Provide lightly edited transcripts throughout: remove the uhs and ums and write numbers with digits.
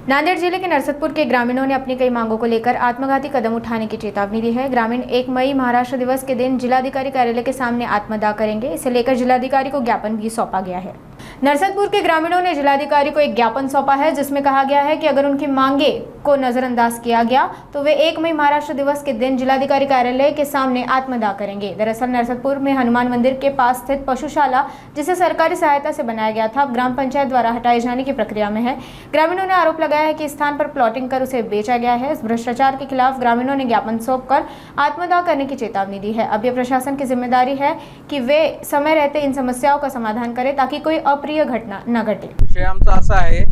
नांदेड़ जिले के नरसतपुर के ग्रामीणों ने अपनी कई मांगों को लेकर आत्मघाती कदम उठाने की चेतावनी दी है। ग्रामीण 1 मई महाराष्ट्र दिवस के दिन जिलाधिकारी कार्यालय के सामने आत्मदाह करेंगे। इसे लेकर जिलाधिकारी को ज्ञापन भी सौंपा गया है। नरसतपुर के ग्रामीणों ने जिलाधिकारी को एक ज्ञापन सौंपा है, जिसमें कहा गया है कि अगर उनकी मांगे को नजरअंदाज किया गया तो वे 1 मई महाराष्ट्र दिवस के दिन जिलाधिकारी कार्यालय के सामने आत्मदाह करेंगे। दरअसल नरसतपुर में हनुमान मंदिर के पास स्थित पशुशाला, जिसे सरकारी सहायता से बनाया गया था, ग्राम पंचायत द्वारा हटाए जाने की प्रक्रिया में है। ग्रामीणों ने आरोप लगाया है कि स्थान पर प्लॉटिंग कर उसे बेचा गया है। इस भ्रष्टाचार के खिलाफ ग्रामीणों ने ज्ञापन सौंपकर आत्मदाह करने की चेतावनी दी है। अब यह प्रशासन की जिम्मेदारी है कि वे समय रहते इन समस्याओं का समाधान करें, ताकि कोई अप्रिय घटना न घटे। विषय आमचा असा आहे,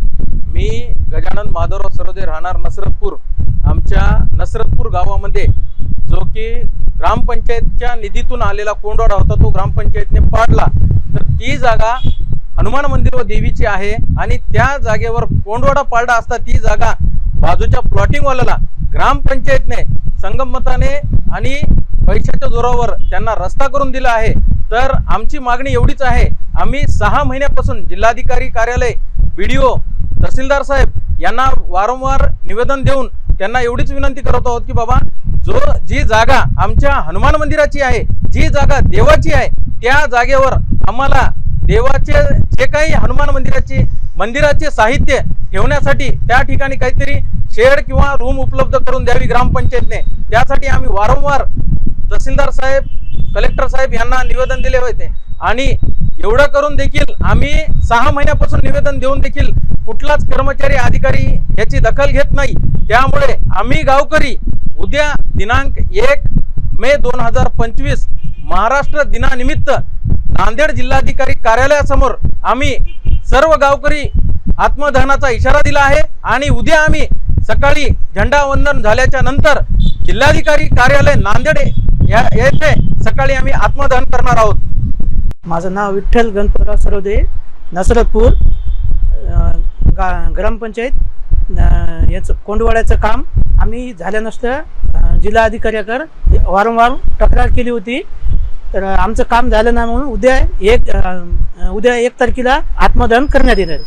मी गजानन माधवराव सरोदे, राहणार नसरतपूर। आमच्या नसरतपूर गावामध्ये जो की ग्रामपंचायतच्या निधीतून आलेला कोंडवाडा होता, तो ग्रामपंचायतने पाडला। तर ती जागा हनुमान मंदिर व देवीची आहे आणि त्या जागेवर कोंडवाडा पाडला असता ती जागा बाजूच्या प्लॉटिंग वाल्याला ग्रामपंचायतने संगमताने आणि पैशाच्या जोरावर त्यांना रस्ता करून दिला आहे। तर आमची मागणी एवढीच आहे, आम्ही 6 महिन्यापासून जिल्हाधिकारी कार्यालय, बीडीओ, तहसीलदार साहेब यांना वारंवार निवेदन देऊन त्यांना एवढीच विनंती करत आहोत की बाबा, जी जागा आमच्या हनुमान मंदिराची आहे, जी जागा देवाची आहे, त्या जागेवर आम्हाला देवाचे जे काही हनुमान मंदिराचे साहित्य ठेवण्यासाठी त्या ठिकाणी काहीतरी शेड किंवा रूम उपलब्ध करून द्यावी ग्रामपंचायतने। त्यासाठी आम्ही वारंवार तहसीलदार साहेब, कलेक्टर साहेब यांना निवेदन दिले होते आणि एवढं करून देखील आम्ही 6 महिन्यापासून निवेदन देऊन देखील कुठलाच कर्मचारी, अधिकारी याची दखल घेत नाही। त्यामुळे आम्ही गावकरी उद्या दिनांक 1 मे 2025 महाराष्ट्र दिनानिमित्त नांदेड जिल्हाधिकारी कार्यालयासमोर आम्ही सर्व गावकरी आत्मदहनाचा इशारा दिला आहे आणि उद्या आम्ही सकाळी झेंडावंदन झाल्याच्या नंतर जिल्हाधिकारी कार्यालय नांदेड येथे सकाळी आम्ही आत्मदहन करणार आहोत। माझं नाव विठ्ठल गणपतराव सरोदे, नसरतपूर ग्रामपंचायत। याचं कोंडवाड्याचं काम आम्ही झाल्यानंतर जिल्हाधिकाऱ्याकडे वारंवार तक्रार केली होती, तर आमचं काम झालं नाही म्हणून उद्या 1 तारखेला आत्मदहन करण्यात येणार आहे।